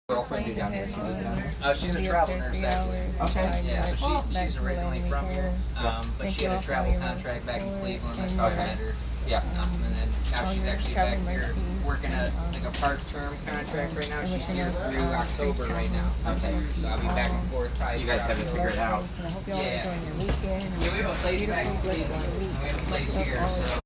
Girlfriend do down here? She lives down here? She's a travel nurse actually. Okay. Yeah, so she's originally from here, but she had a travel contract back in Cleveland. That's how I met her. Yeah. And then now she's actually back here working a like a part-term contract right now. She's here through October right now. Okay. So I'll be back and forth probably. You guys have it figured out. Yeah. Yeah, we have a place back in Cleveland. And we have a place here, so.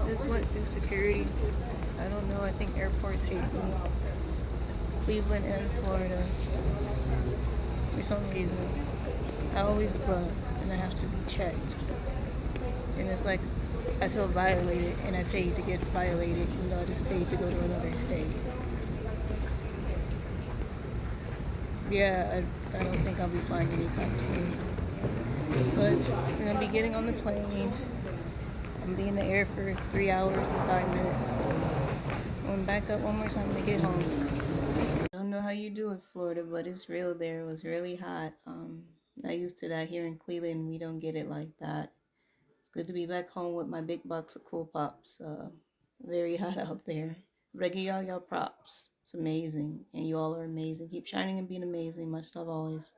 Just went through security. I don't know, I think airports hate me. Cleveland and Florida. For some reason. I always buzz and I have to be checked. And it's like I feel violated and I paid to get violated even though I just paid to go to another state. Yeah, I don't think I'll be flying anytime soon. But we're gonna be getting on the plane. I'm gonna be in the air for 3 hours and 5 minutes. I'm going back up one more time to get home. I don't know how you do in Florida, but it's real there. It was really hot. Not used to that here in Cleveland. We don't get it like that. It's good to be back home with my big box of Cool Pops. Very hot out there. But I give y'all props. It's amazing. And you all are amazing. Keep shining and being amazing. Much love always.